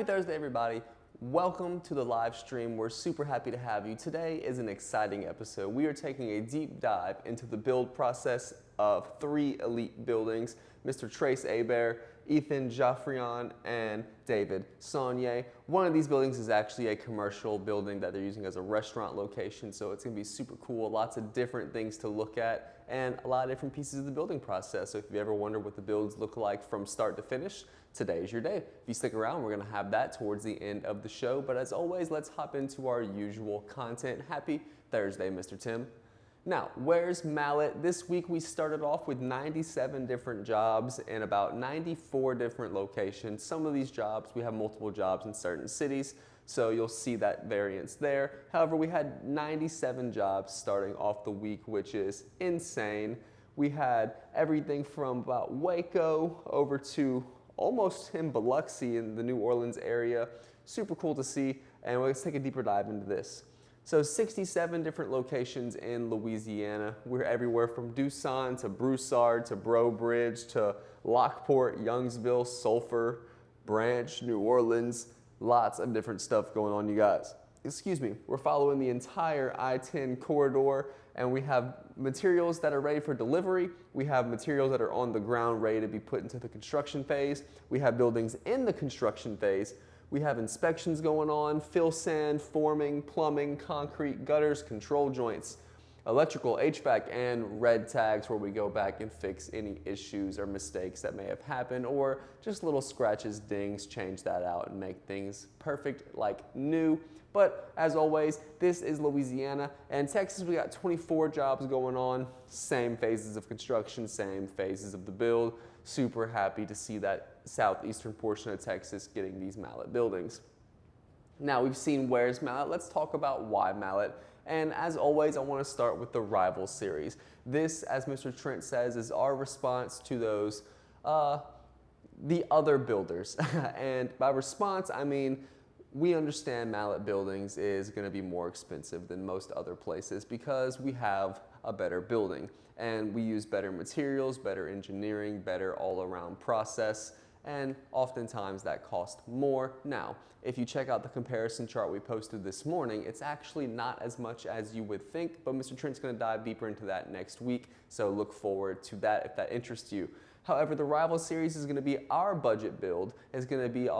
Happy Thursday, everybody. Welcome to the live stream. We're super happy to have you. Today is an exciting episode. We are taking a deep dive into the build process of 3 elite buildings, Mr. Trace Hebert, Ethan Jaffrion, and David Saunier. One of these buildings is actually a commercial building that they're using as a restaurant location, so it's going to be super cool. Lots of different things to look at and a lot of different pieces of the building process. So if you ever wonder what the builds look like from start to finish, today's your day. If you stick around, we're going to have that towards the end of the show. But as always, let's hop into our usual content. Happy Thursday, Mr. Tim. Now, where's Mallett? This week we started off with 97 different jobs in about 94 different locations. Some of these jobs, we have multiple jobs in certain cities, so you'll see that variance there. However, we had 97 jobs starting off the week, which is insane. We had everything from about Waco over to almost in Biloxi in the New Orleans area. Super cool to see, and let's take a deeper dive into this. So 67 different locations in Louisiana. We're everywhere from Doosan to Broussard to Breaux Bridge to Lockport, Youngsville, Sulphur, Branch, New Orleans. Lots of different stuff going on, you guys. Excuse me, we're following the entire I-10 corridor, and we have materials that are ready for delivery. We have materials that are on the ground ready to be put into the construction phase. We have buildings in the construction phase. We have inspections going on, fill sand, forming, plumbing, concrete, gutters, control joints, electrical, HVAC, and red tags where we go back and fix any issues or mistakes that may have happened, or just little scratches, dings, change that out and make things perfect like new. But as always, this is Louisiana, and Texas, we got 24 jobs going on, same phases of construction, same phases of the build. Super happy to see that southeastern portion of Texas getting these Mallett buildings. Now we've seen where's Mallett, let's talk about why Mallett. And as always, I want to start with the Rival series. This, as Mr. Trent says, is our response to those, the other builders. And by response, I mean, we understand Mallett Buildings is going to be more expensive than most other places because we have a better building and we use better materials, better engineering, better all-around process, and oftentimes that costs more. Now, if you check out the comparison chart we posted this morning, it's actually not as much as you would think, but Mr. Trent's going to dive deeper into that next week, so look forward to that if that interests you. However, the Rival series is going to be our budget build. It's going to be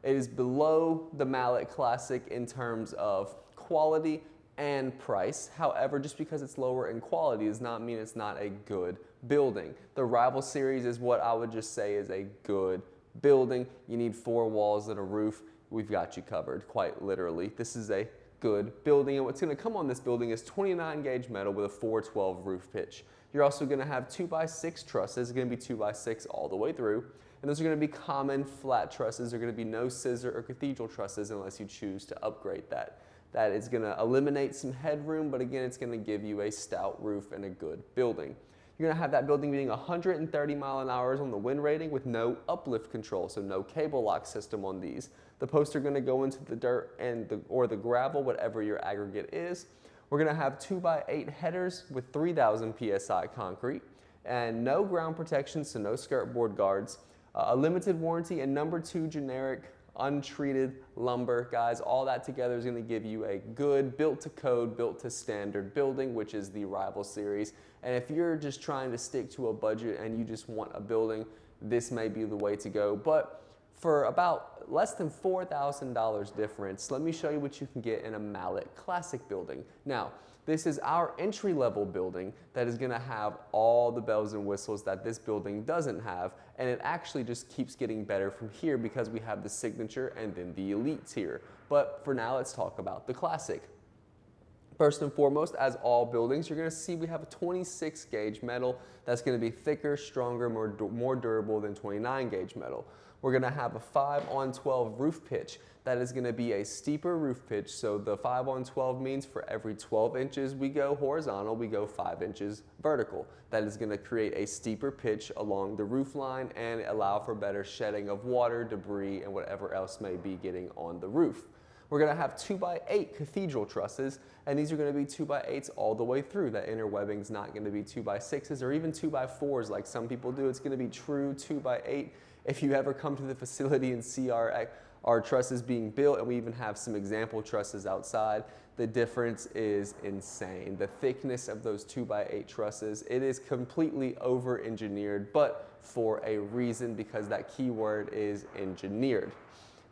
it is below the Mallett Classic in terms of quality and price. However, just because it's lower in quality does not mean it's not a good building. The Rival series is what I would just say is a good building. You need 4 walls and a roof. We've got you covered, quite literally. This is a good building, and what's going to come on this building is 29 gauge metal with a 412 roof pitch. You're also going to have 2x6 trusses. It's going to be 2x6 all the way through. And those are going to be common flat trusses. There are going to be no scissor or cathedral trusses unless you choose to upgrade that. That is going to eliminate some headroom, but again, it's going to give you a stout roof and a good building. You're going to have that building being 130 mph on the wind rating with no uplift control, so no cable lock system on these. The posts are going to go into the dirt or the gravel, whatever your aggregate is. We're going to have 2x8 headers with 3,000 PSI concrete and no ground protection, so no skirt board guards. A limited warranty and #2 generic untreated lumber. Guys, all that together is going to give you a good built to code, built to standard building, which is the Rival series. And if you're just trying to stick to a budget and you just want a building, this may be the way to go. But for about less than $4,000 difference, let me show you what you can get in a Mallett Classic building. Now, this is our entry-level building that is going to have all the bells and whistles that this building doesn't have, and it actually just keeps getting better from here because we have the Signature and then the Elite tier. But for now, let's talk about the Classic. First and foremost, as all buildings, you're going to see we have a 26 gauge metal that's going to be thicker, stronger, more durable than 29 gauge metal. We're going to have a 5-on-12 roof pitch. That is going to be a steeper roof pitch. So the 5-on-12 means for every 12 inches we go horizontal, we go 5 inches vertical. That is going to create a steeper pitch along the roof line and allow for better shedding of water, debris, and whatever else may be getting on the roof. We're going to have 2x8 cathedral trusses, and these are going to be 2x8s all the way through. That inner webbing is not going to be 2x6s or even 2x4s like some people do. It's going to be true 2x8. If you ever come to the facility and see our our trusses being built, and we even have some example trusses outside. The difference is insane. The thickness of those 2x8 trusses, it is completely over-engineered, but for a reason, because that key word is engineered.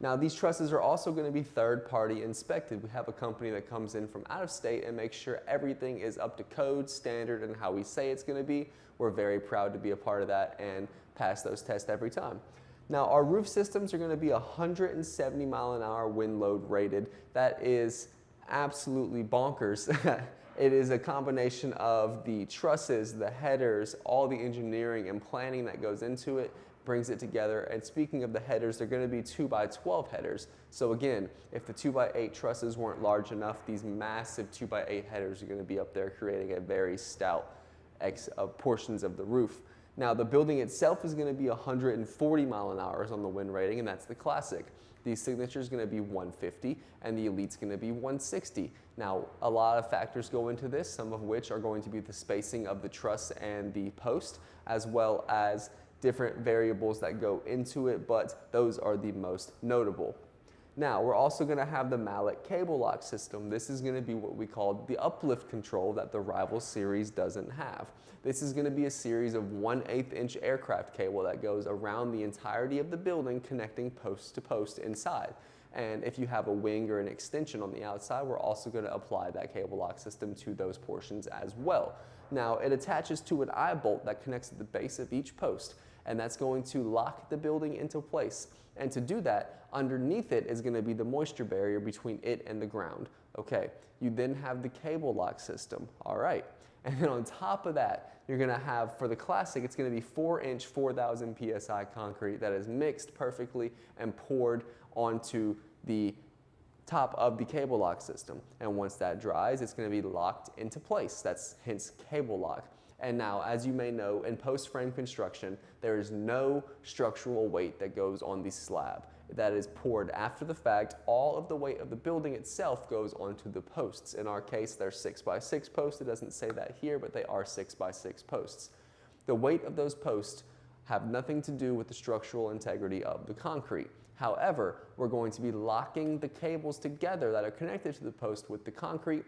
Now, these trusses are also going to be third-party inspected. We have a company that comes in from out of state and makes sure everything is up to code, standard, and how we say it's going to be. We're very proud to be a part of that and pass those tests every time. Now, our roof systems are going to be 170 mile an hour wind load rated. That is absolutely bonkers. It is a combination of the trusses, the headers, all the engineering and planning that goes into it, brings it together. And speaking of the headers, they're going to be 2x12 headers. So again, if the 2x8 trusses weren't large enough, these massive 2x8 headers are going to be up there creating a very stout portions of the roof. Now, the building itself is going to be 140 mile an hour on the wind rating, and that's the classic. The signature is going to be 150, and the elite's going to be 160. Now, a lot of factors go into this, some of which are going to be the spacing of the truss and the post, as well as different variables that go into it, but those are the most notable. Now, we're also going to have the Mallett cable lock system. This is going to be what we call the uplift control that the Rival series doesn't have. This is going to be a series of 1/8 inch aircraft cable that goes around the entirety of the building, connecting post to post inside. And if you have a wing or an extension on the outside, we're also going to apply that cable lock system to those portions as well. Now, it attaches to an eye bolt that connects at the base of each post, and that's going to lock the building into place. And to do that, underneath it is going to be the moisture barrier between it and the ground. Okay, you then have the cable lock system. All right. And then on top of that, you're going to have, for the classic, it's going to be 4-inch, 4,000 PSI concrete that is mixed perfectly and poured onto the top of the cable lock system. And once that dries, it's going to be locked into place. That's hence cable lock. And now, as you may know, in post-frame construction, there is no structural weight that goes on the slab. That is poured after the fact. All of the weight of the building itself goes onto the posts. In our case, they're 6x6 posts. It doesn't say that here, but they are 6x6 posts. The weight of those posts have nothing to do with the structural integrity of the concrete. However, we're going to be locking the cables together that are connected to the post with the concrete.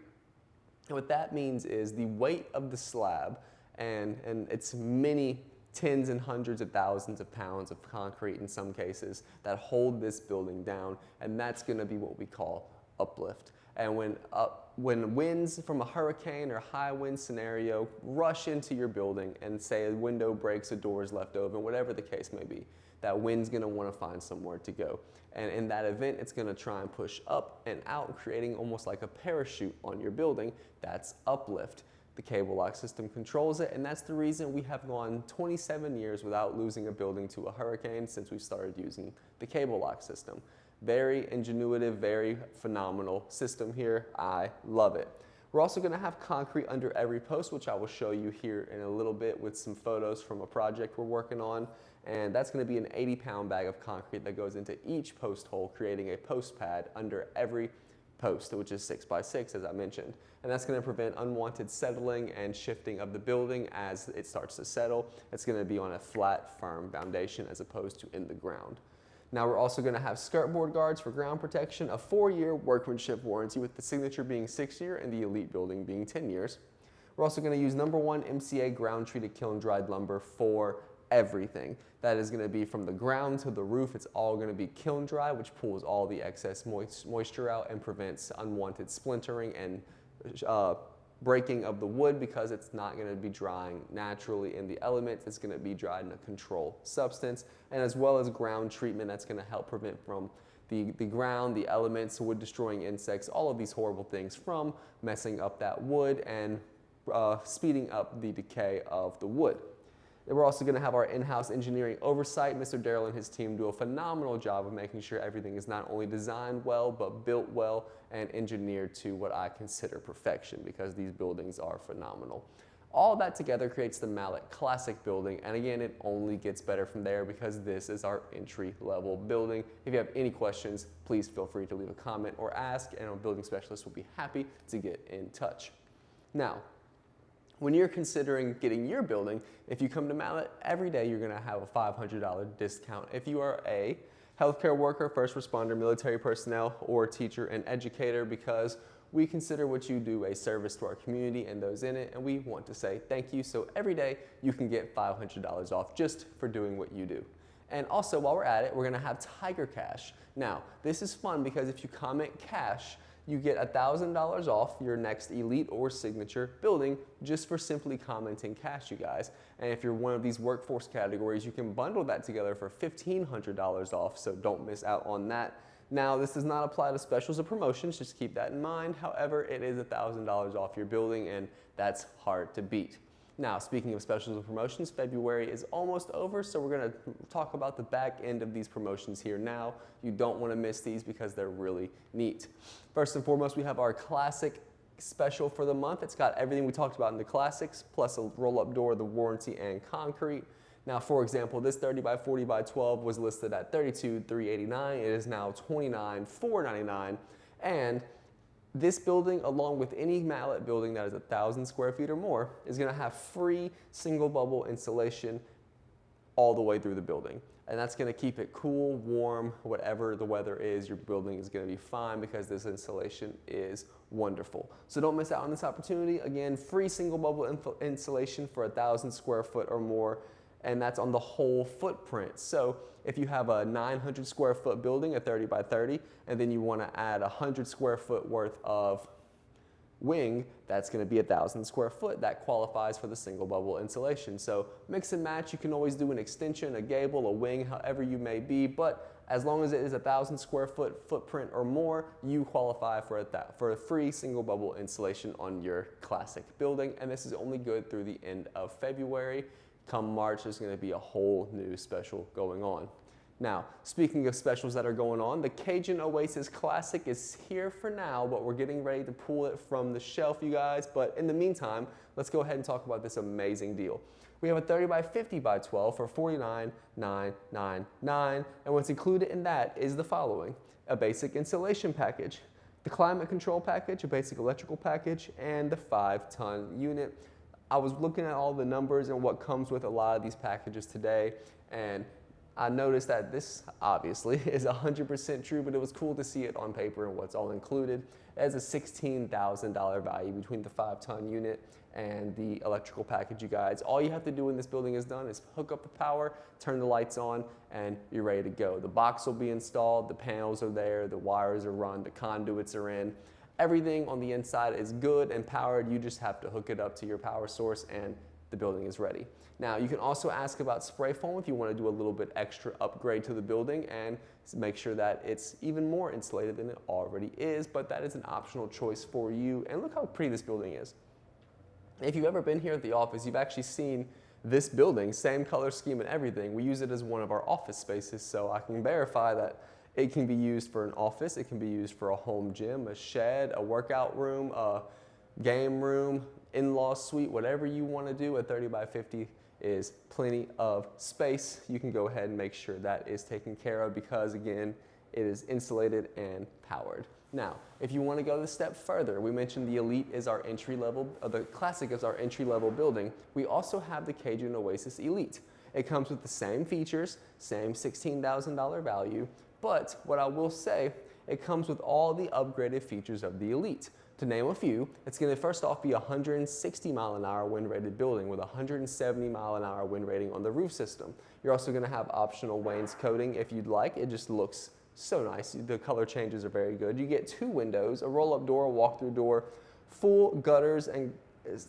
And what that means is the weight of the slab, and it's many tens and hundreds of thousands of pounds of concrete in some cases that hold this building down, and that's going to be what we call uplift. And when winds from a hurricane or high wind scenario rush into your building and say a window breaks, a door is left open, whatever the case may be, that wind's going to want to find somewhere to go. And in that event, it's going to try and push up and out, creating almost like a parachute on your building. That's uplift. The cable lock system controls it, and that's the reason we have gone 27 years without losing a building to a hurricane since we started using the cable lock system. Very ingenuitive, very phenomenal system here. I love it. We're also going to have concrete under every post, which I will show you here in a little bit with some photos from a project we're working on. And that's going to be an 80-pound bag of concrete that goes into each post hole, creating a post pad under every post, which is 6x6, as I mentioned. And that's going to prevent unwanted settling and shifting of the building as it starts to settle. It's going to be on a flat, firm foundation as opposed to in the ground. Now, we're also going to have skirt board guards for ground protection, a 4-year workmanship warranty with the signature being 6-year and the elite building being 10 years. We're also going to use #1 MCA ground treated kiln dried lumber for everything. That is going to be from the ground to the roof. It's all going to be kiln dry, which pulls all the excess moisture out and prevents unwanted splintering and breaking of the wood, because it's not going to be drying naturally in the elements. It's going to be dried in a controlled substance, and as well as ground treatment that's going to help prevent from the ground, the elements, wood destroying insects, all of these horrible things from messing up that wood and speeding up the decay of the wood. We're also going to have our in-house engineering oversight. Mr. Darrell and his team do a phenomenal job of making sure everything is not only designed well, but built well and engineered to what I consider perfection, because these buildings are phenomenal. All that together creates the Mallett Classic building, and again, it only gets better from there because this is our entry-level building. If you have any questions, please feel free to leave a comment or ask, and our building specialist will be happy to get in touch. Now, when you're considering getting your building, if you come to Mallett, every day you're going to have a $500 discount if you are A, healthcare worker, first responder, military personnel, or teacher and educator, because we consider what you do a service to our community and those in it, and we want to say thank you. So every day you can get $500 off just for doing what you do. And also, while we're at it, we're gonna have Tiger Cash. Now, this is fun because if you comment cash, you get $1,000 off your next elite or signature building just for simply commenting cash, you guys. And if you're one of these workforce categories, you can bundle that together for $1,500 off, so don't miss out on that. Now, this does not apply to specials or promotions, just keep that in mind. However, it is $1,000 off your building, and that's hard to beat. Now, speaking of specials and promotions, February is almost over, so we're gonna talk about the back end of these promotions here now. You don't wanna miss these because they're really neat. First and foremost, we have our classic special for the month. It's got everything we talked about in the classics, plus a roll-up door, the warranty, and concrete. Now, for example, this 30 by 40 by 12 was listed at $32,389. It is now $29,499, and this building, along with any Mallett building that is 1,000 square feet or more, is gonna have free single bubble insulation all the way through the building. And that's gonna keep it cool, warm, whatever the weather is, your building is gonna be fine because this insulation is wonderful. So don't miss out on this opportunity. Again, free single bubble insulation for 1,000 square foot or more, and that's on the whole footprint. So if you have a 900 square foot building, a 30 by 30, and then you wanna add 100 square foot worth of wing, that's gonna be 1,000 square foot. That qualifies for the single bubble insulation. So mix and match, you can always do an extension, a gable, a wing, however you may be, but as long as it is 1,000 square foot footprint or more, you qualify for a free single bubble insulation on your classic building, and this is only good through the end of February. Come March, there's gonna be a whole new special going on. Now, speaking of specials that are going on, the Cajun Oasis Classic is here for now, but we're getting ready to pull it from the shelf, you guys. But in the meantime, let's go ahead and talk about this amazing deal. We have a 30 by 50 by 12 for $49,999, and what's included in that is the following: a basic insulation package, the climate control package, a basic electrical package, and the 5-ton unit. I was looking at all the numbers and what comes with a lot of these packages today, and I noticed that this obviously is 100% true, but it was cool to see it on paper and what's all included. It has a $16,000 value between the 5-ton unit and the electrical package, you guys. All you have to do when this building is done is hook up the power, turn the lights on, and you're ready to go. The box will be installed, the panels are there, the wires are run, the conduits are in. Everything on the inside is good and powered. You just have to hook it up to your power source and the building is ready. Now, you can also ask about spray foam if you want to do a little bit extra upgrade to the building and make sure that it's even more insulated than it already is, but that is an optional choice for you. And look how pretty this building is. If you've ever been here at the office, you've actually seen this building, same color scheme and everything. We use it as one of our office spaces, so I can verify that it can be used for an office, it can be used for a home gym, a shed, a workout room, a game room, in-law suite, whatever you want to do. A 30 by 50 is plenty of space. You can go ahead and make sure that is taken care of because, again, it is insulated and powered. Now, if you want to go a step further, we mentioned the Elite is our entry level, the Classic is our entry level building. We also have the Cajun Oasis Elite. It comes with the same features, same $16,000 value, but what I will say, it comes with all the upgraded features of the Elite. To name a few, it's going to first off be a 160 mile an hour wind rated building with a 170 mile an hour wind rating on the roof system. You're also going to have optional wainscoting if you'd like. It just looks so nice. The color changes are very good. You get 2 windows, a roll-up door, a walk-through door, full gutters and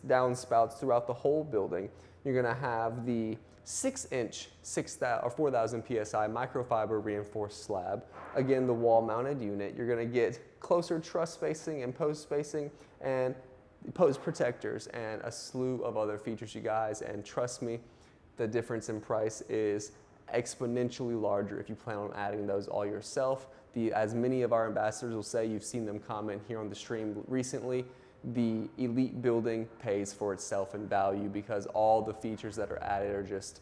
downspouts throughout the whole building. You're going to have the 6-inch 4,000 PSI microfiber reinforced slab. Again, the wall-mounted unit. You're going to get closer truss spacing and post spacing and post protectors and a slew of other features, you guys. And trust me, the difference in price is exponentially larger if you plan on adding those all yourself. As many of our ambassadors will say, you've seen them comment here on the stream recently, the Elite building pays for itself in value because all the features that are added are just,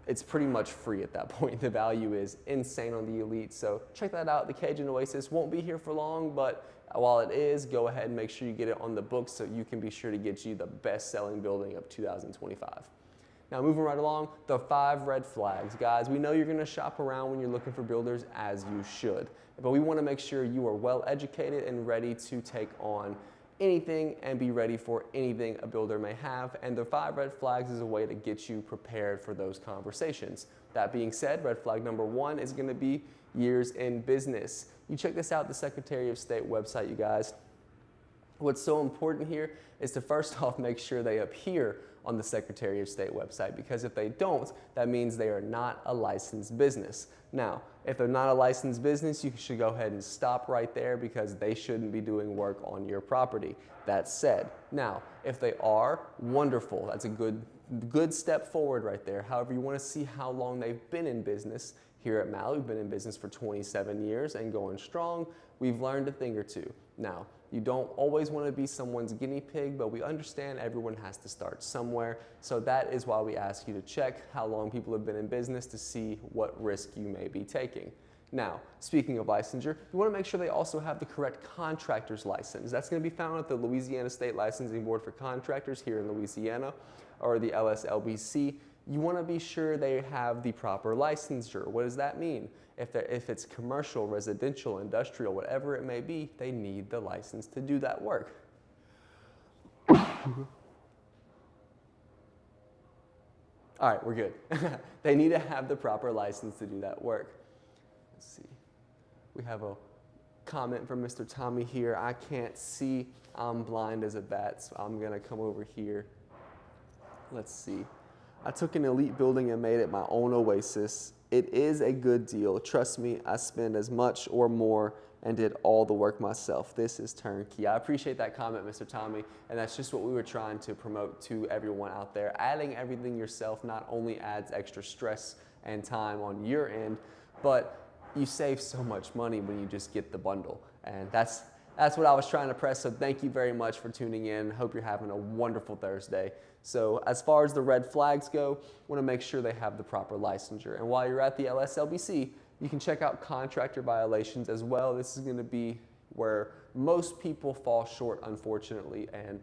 it's pretty much free at that point. The value is insane on the Elite. So check that out. The Cajun Oasis won't be here for long, but while it is, go ahead and make sure you get it on the books so you can be sure to get you the best selling building of 2025. Now moving right along, the 5 red flags. Guys, we know you're gonna shop around when you're looking for builders, as you should, but we wanna make sure you are well educated and ready to take on anything and be ready for anything a builder may have, and the 5 red flags is a way to get you prepared for those conversations. That being said, red flag number 1 is gonna be years in business. You check this out, the Secretary of State website, you guys. What's so important here is to first off make sure they appear on the Secretary of State website, because if they don't, that means they are not a licensed business. Now, if they're not a licensed business, you should go ahead and stop right there, because they shouldn't be doing work on your property. That said, now, if they are, wonderful. That's a good step forward right there. However, you want to see how long they've been in business. Here at Mallett, we've been in business for 27 years and going strong. We've learned a thing or two. Now, you don't always want to be someone's guinea pig, but we understand everyone has to start somewhere. So that is why we ask you to check how long people have been in business to see what risk you may be taking. Now, speaking of licensure, you want to make sure they also have the correct contractor's license. That's going to be found at the Louisiana State Licensing Board for Contractors here in Louisiana, or the LSLBC. You want to be sure they have the proper licensure. What does that mean? If it's commercial, residential, industrial, whatever it may be, they need the license to do that work. All right, we're good. They need to have the proper license to do that work. Let's see. We have a comment from Mr. Tommy here. I can't see. I'm blind as a bat, so I'm going to come over here. Let's see. I took an elite building and made it my own oasis. It is a good deal. Trust me, I spend as much or more and did all the work myself. This is turnkey. I appreciate that comment, Mr. Tommy, and that's just what we were trying to promote to everyone out there. Adding everything yourself not only adds extra stress and time on your end, but you save so much money when you just get the bundle. And that's what I was trying to press, so thank you very much for tuning in. Hope you're having a wonderful Thursday. So as far as the red flags go, want to make sure they have the proper licensure. And while you're at the LSLBC, you can check out contractor violations as well. This is going to be where most people fall short, unfortunately, and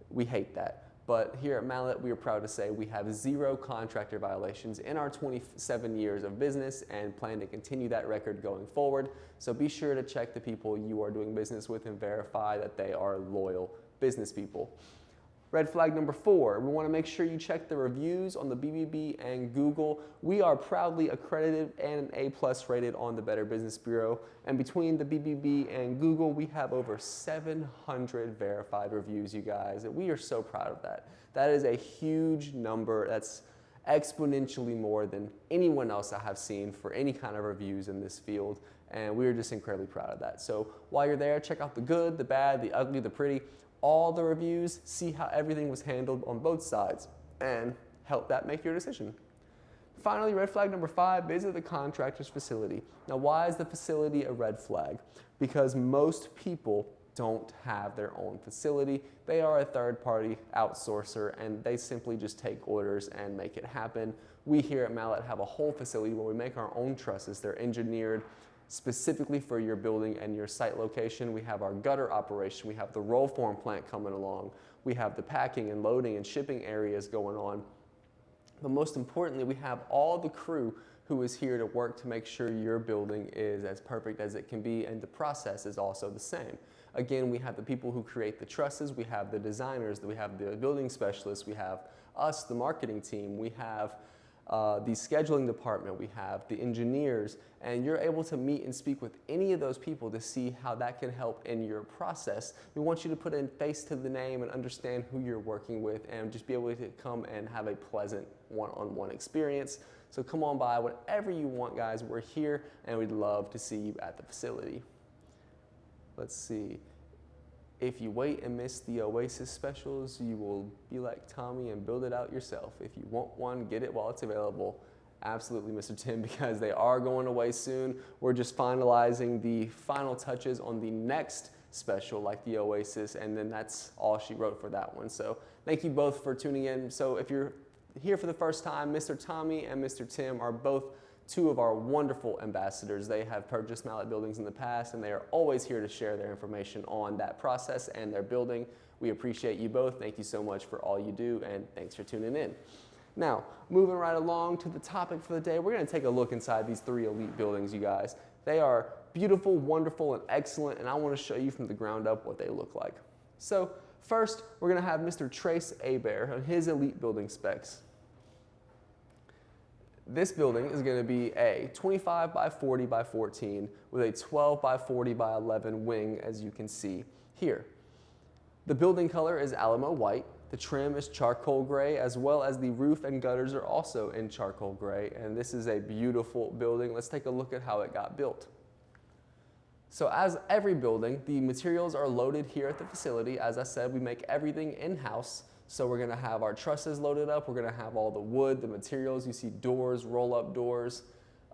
we hate that. But here at Mallett, we are proud to say we have 0 contractor violations in our 27 years of business and plan to continue that record going forward. So be sure to check the people you are doing business with and verify that they are loyal business people. Red flag number 4, we want to make sure you check the reviews on the BBB and Google. We are proudly accredited and an A+ rated on the Better Business Bureau. And between the BBB and Google, we have over 700 verified reviews, you guys. And we are so proud of that. That is a huge number. That's exponentially more than anyone else I have seen for any kind of reviews in this field. And we are just incredibly proud of that. So while you're there, check out the good, the bad, the ugly, the pretty, all the reviews, see how everything was handled on both sides, and help that make your decision. Finally, red flag number 5, visit the contractor's facility. Now, why is the facility a red flag? Because most people don't have their own facility. They are a third-party outsourcer, and they simply just take orders and make it happen. We here at Mallett have a whole facility where we make our own trusses. They're engineered specifically for your building and your site location. We have our gutter operation. We have the roll form plant coming along. We have the packing and loading and shipping areas going on. But most importantly, we have all the crew who is here to work to make sure your building is as perfect as it can be, and the process is also the same. Again, we have the people who create the trusses, we have the designers, we have the building specialists, we have us, the marketing team, we have the scheduling department, we have the engineers, and you're able to meet and speak with any of those people to see how that can help in your process. We want you to put a face to the name and understand who you're working with, and just be able to come and have a pleasant one-on-one experience. So come on by, whatever you want, guys. We're here, and we'd love to see you at the facility. Let's see. If you wait and miss the Oasis specials, you will be like Tommy and build it out yourself. If you want one, get it while it's available. Absolutely, Mr. Tim, because they are going away soon. We're just finalizing the final touches on the next special, like the Oasis, and then that's all she wrote for that one. So thank you both for tuning in. So if you're here for the first time, Mr. Tommy and Mr. Tim are both 2 of our wonderful ambassadors. They have purchased Mallett Buildings in the past, and they are always here to share their information on that process and their building. We appreciate you both. Thank you so much for all you do, and thanks for tuning in. Now, moving right along to the topic for the day, we're going to take a look inside these 3 elite buildings, you guys. They are beautiful, wonderful, and excellent, and I want to show you from the ground up what they look like. So first, we're going to have Mr. Trace Abear on his elite building specs. This building is going to be a 25 by 40 by 14 with a 12 by 40 by 11 wing, as you can see here. The building color is Alamo white. The trim is charcoal gray, as well as the roof and gutters are also in charcoal gray, and this is a beautiful building. Let's take a look at how it got built. So as every building, the materials are loaded here at the facility. As I said, we make everything in-house. So we're gonna have our trusses loaded up, we're gonna have all the wood, the materials, you see doors, roll-up doors,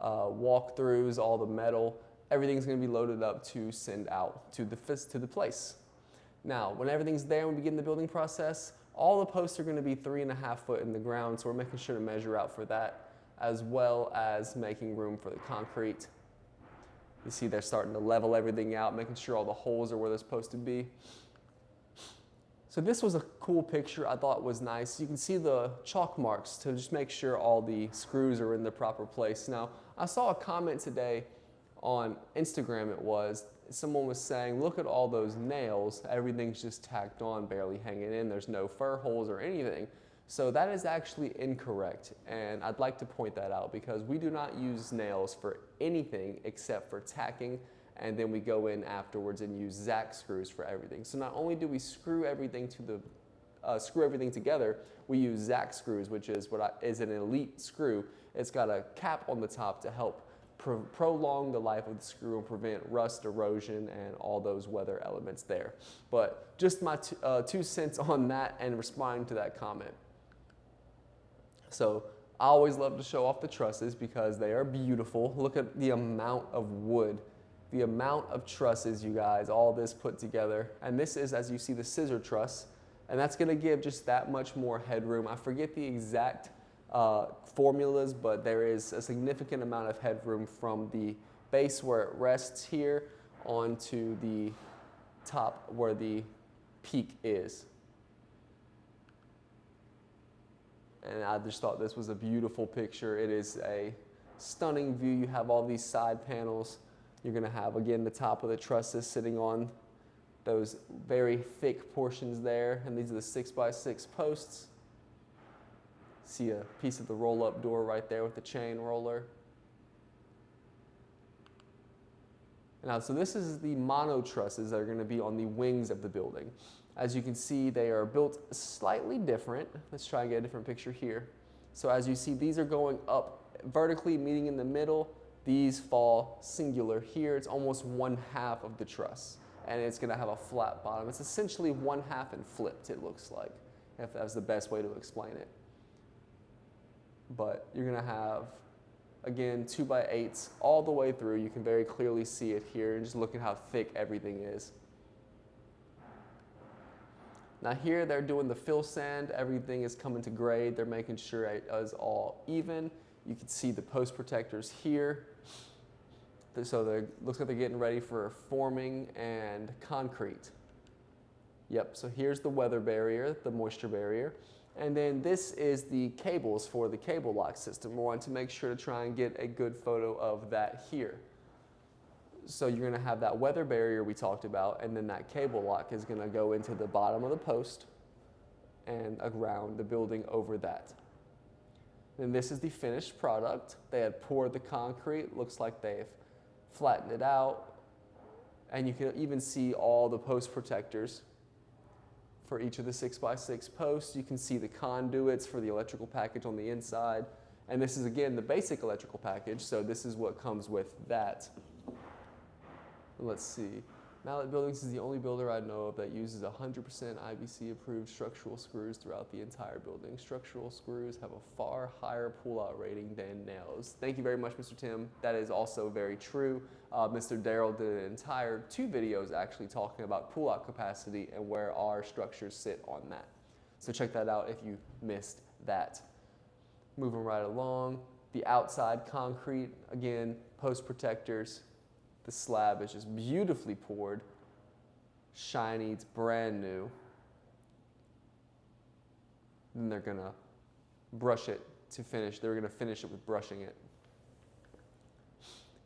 walk-throughs, all the metal. Everything's gonna be loaded up to send out to the place. Now, when everything's there and we begin the building process, all the posts are going to be 3.5 foot in the ground, so we're making sure to measure out for that, as well as making room for the concrete. You see they're starting to level everything out, making sure all the holes are where they're supposed to be. So this was a cool picture I thought was nice. You can see the chalk marks to just make sure all the screws are in the proper place. Now, I saw a comment today on Instagram, someone was saying, look at all those nails, everything's just tacked on, barely hanging in, there's no fur holes or anything. So that is actually incorrect, and I'd like to point that out because we do not use nails for anything except for tacking, and then we go in afterwards and use Zac screws for everything. So not only do we screw everything together, we use Zac screws, which is is an elite screw. It's got a cap on the top to help prolong the life of the screw and prevent rust, erosion, and all those weather elements there. But just my 2 cents on that and responding to that comment. So I always love to show off the trusses because they are beautiful. Look at the amount of wood, the amount of trusses, you guys, all this put together. And this is, as you see, the scissor truss, and that's going to give just that much more headroom. I forget the exact formulas, but there is a significant amount of headroom from the base where it rests here onto the top where the peak is. And I just thought this was a beautiful picture. It is a stunning view. You have all these side panels. You're going to have, again, the top of the trusses sitting on those very thick portions there, and these are the 6x6 posts. See a piece of the roll-up door right there with the chain roller. Now, so this is the mono trusses that are going to be on the wings of the building. As you can see, they are built slightly different. Let's try and get a different picture here. So as you see, these are going up vertically, meeting in the middle. These fall singular here. It's almost 1/2 of the truss, and it's going to have a flat bottom. It's essentially 1/2 and flipped, it looks like, if that's the best way to explain it. But you're going to have, again, 2x8s all the way through. You can very clearly see it here, and just look at how thick everything is. Now here they're doing the fill sand. Everything is coming to grade. They're making sure it is all even. You can see the post protectors here. So it looks like they're getting ready for forming and concrete. Yep, so here's the weather barrier, the moisture barrier. And then this is the cables for the cable lock system. We want to make sure to try and get a good photo of that here. So you're going to have that weather barrier we talked about, and then that cable lock is going to go into the bottom of the post and around the building over that. And this is the finished product. They had poured the concrete. Looks like they've flattened it out. And you can even see all the post protectors for each of the 6x6 posts. You can see the conduits for the electrical package on the inside. And this is, again, the basic electrical package, so this is what comes with that. Let's see. Mallett Buildings is the only builder I know of that uses 100% IBC approved structural screws throughout the entire building. Structural screws have a far higher pull-out rating than nails. Thank you very much, Mr. Tim. That is also very true. Mr. Darrell did an entire 2 videos actually talking about pull-out capacity and where our structures sit on that. So check that out if you missed that. Moving right along, the outside concrete, again, post protectors. The slab is just beautifully poured, shiny, it's brand new. Then they're gonna brush it to finish. They were going to finish it with brushing it.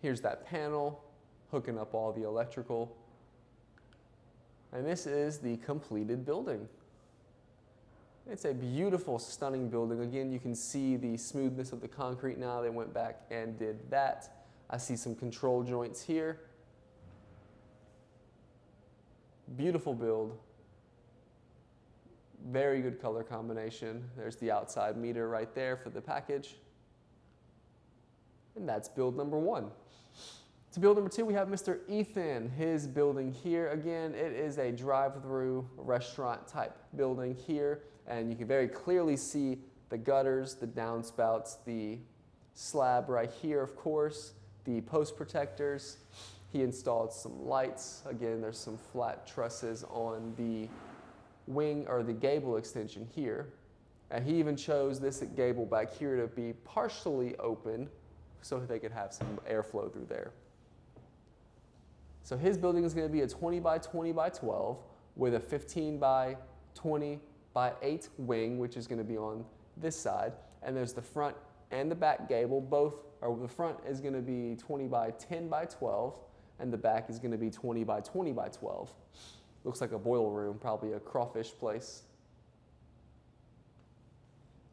Here's that panel, hooking up all the electrical. And this is the completed building. It's a beautiful, stunning building. Again, you can see the smoothness of the concrete now. They went back and did that. I see some control joints here. Beautiful build. Very good color combination. There's the outside meter right there for the package. And that's build number 1. To build number 2, we have Mr. Ethan. His building here, again, it is a drive-through restaurant type building here. And you can very clearly see the gutters, the downspouts, the slab right here, of course, the post protectors. He installed some lights. Again, there's some flat trusses on the wing or the gable extension here. And he even chose this gable back here to be partially open so they could have some airflow through there. So his building is going to be a 20 by 20 by 12 with a 15 by 20 by 8 wing, which is going to be on this side. And there's the front and the back gable. The front is going to be 20 by 10 by 12, and the back is going to be 20 by 20 by 12. Looks like a boiler room, probably a crawfish place.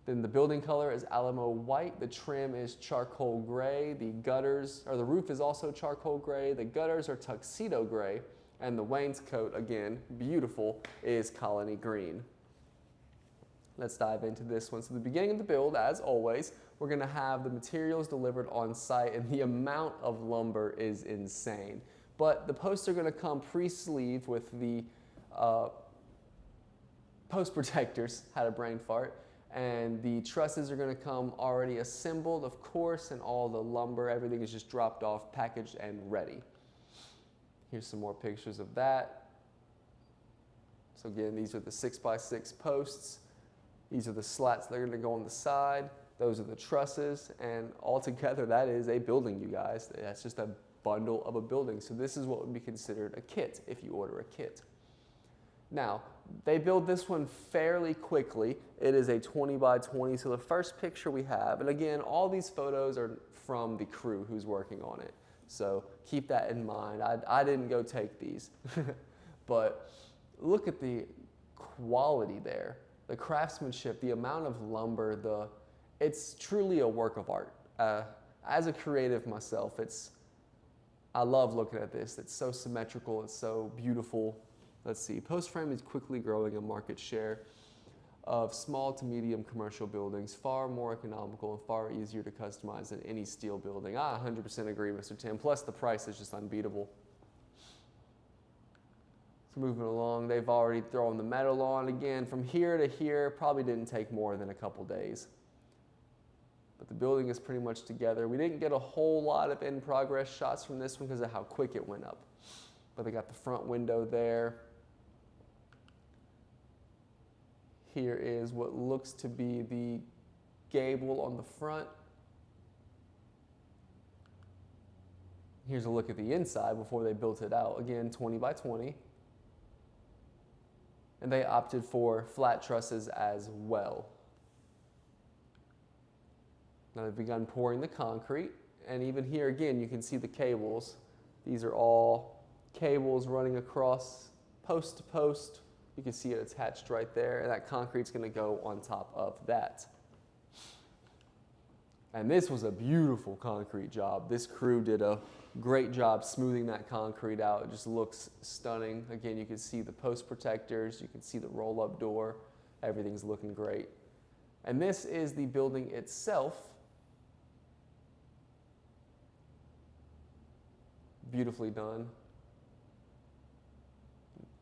Then the building color is Alamo white. The trim is charcoal gray. The gutters, or the roof is also charcoal gray. The gutters are tuxedo gray. And the wainscot, again, beautiful, is colony green. Let's dive into this one. So the beginning of the build, as always, we're gonna have the materials delivered on site, and the amount of lumber is insane. But the posts are gonna come pre-sleeved with the post protectors, had a brain fart. And the trusses are going to come already assembled, of course, and all the lumber, everything is just dropped off, packaged, and ready. Here's some more pictures of that. So again, these are the 6x6 posts. These are the slats that are going to go on the side. Those are the trusses, and altogether, that is a building, you guys. That's just a bundle of a building. So this is what would be considered a kit if you order a kit. Now, they build this one fairly quickly. It is a 20 by 20, so the first picture we have, and again, all these photos are from the crew who's working on it. So keep that in mind. I didn't go take these. But look at the quality there, the craftsmanship, the amount of lumber, it's truly a work of art. As a creative myself, I love looking at this. It's so symmetrical, it's so beautiful. Let's see, Post Frame is quickly growing a market share of small to medium commercial buildings, far more economical and far easier to customize than any steel building. I 100% agree, Mr. Tim. Plus the price is just unbeatable. So moving along, they've already thrown the metal on again. From here to here, probably didn't take more than a couple days. But the building is pretty much together. We didn't get a whole lot of in-progress shots from this one because of how quick it went up. But they got the front window there. Here is what looks to be the gable on the front. Here's a look at the inside before they built it out. Again, 20 by 20. And they opted for flat trusses as well. Now they've begun pouring the concrete. And even here again, you can see the cables. These are all cables running across post to post. You can see it attached right there, and that concrete's going to go on top of that. And this was a beautiful concrete job. This crew did a great job smoothing that concrete out. It just looks stunning. Again, you can see the post protectors, you can see the roll-up door. Everything's looking great. And this is the building itself. Beautifully done.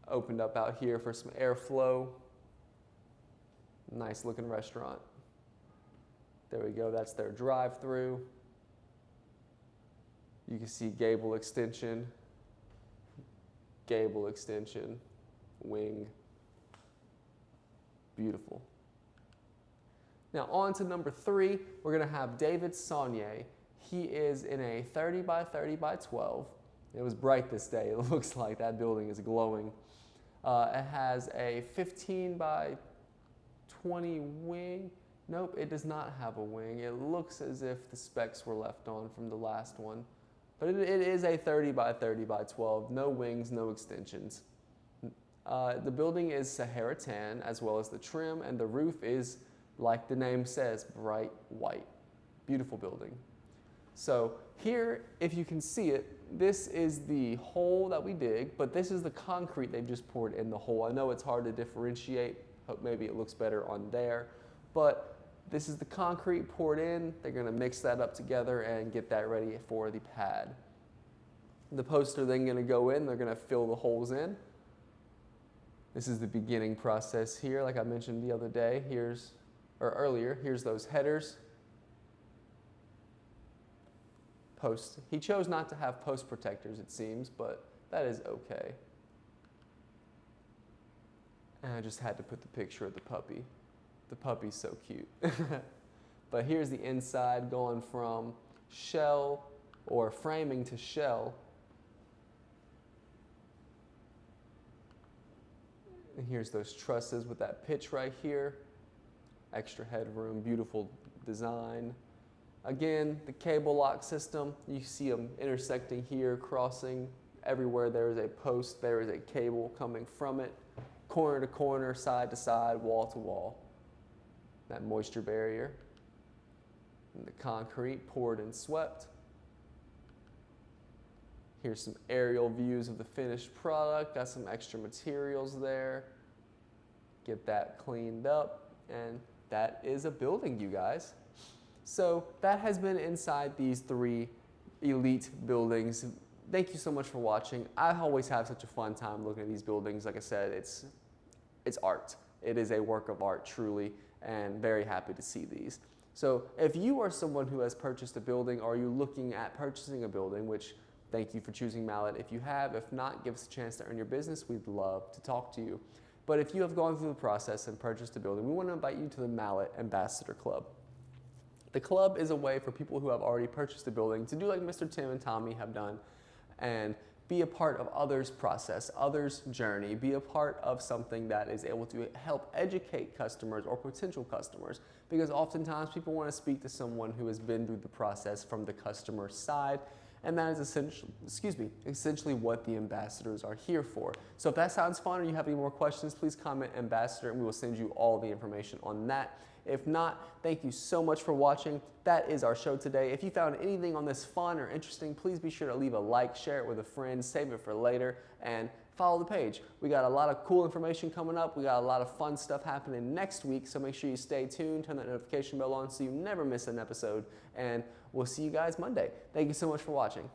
Opened up out here for some airflow. Nice looking restaurant. There we go, that's their drive-through. You can see gable extension, wing. Beautiful. Now on to number 3, we're gonna have David Saunier. He is in a 30 by 30 by 12. It was bright this day. It looks like that building is glowing. It has a 15 by 20 wing Nope, it does not have a wing. It looks as if the specs were left on from the last one. But it is a 30 by 30 by 12. No wings, no extensions. The building is Sahara tan, as well as the trim, and the roof is, like the name says, bright white. Beautiful building. So here, if you can see it, this is the hole that we dig, but this is the concrete they've just poured in the hole. I know it's hard to differentiate. Hope maybe it looks better on there. But this is the concrete poured in. They're going to mix that up together and get that ready for the pad. The posts are then going to go in. They're going to fill the holes in. This is the beginning process here. Like I mentioned the other day, earlier, here's those headers. Post. He chose not to have post protectors, it seems, but that is okay. And I just had to put the picture of the puppy. The puppy's so cute. But here's the inside going from shell or framing to shell. And here's those trusses with that pitch right here. Extra headroom, beautiful design. Again, the cable lock system, you see them intersecting here, crossing. Everywhere there is a post, there is a cable coming from it. Corner to corner, side to side, wall to wall. That moisture barrier. And the concrete poured and swept. Here's some aerial views of the finished product. Got some extra materials there. Get that cleaned up. And that is a building, you guys. So that has been inside these 3 elite buildings. Thank you so much for watching. I always have such a fun time looking at these buildings. Like I said, it's art. It is a work of art, truly, and very happy to see these. So if you are someone who has purchased a building, or are you looking at purchasing a building, which thank you for choosing Mallett. If you have, if not, give us a chance to earn your business. We'd love to talk to you. But if you have gone through the process and purchased a building, we want to invite you to the Mallett Ambassador Club. The club is a way for people who have already purchased a building to do like Mr. Tim and Tommy have done and be a part of others' process, others' journey, be a part of something that is able to help educate customers or potential customers, because oftentimes people want to speak to someone who has been through the process from the customer side, and that is essentially what the ambassadors are here for. So if that sounds fun or you have any more questions, please comment ambassador and we will send you all the information on that. If not, thank you so much for watching. That is our show today. If you found anything on this fun or interesting, please be sure to leave a like, share it with a friend, save it for later, and follow the page. We got a lot of cool information coming up. We got a lot of fun stuff happening next week, so make sure you stay tuned, turn that notification bell on so you never miss an episode, and we'll see you guys Monday. Thank you so much for watching.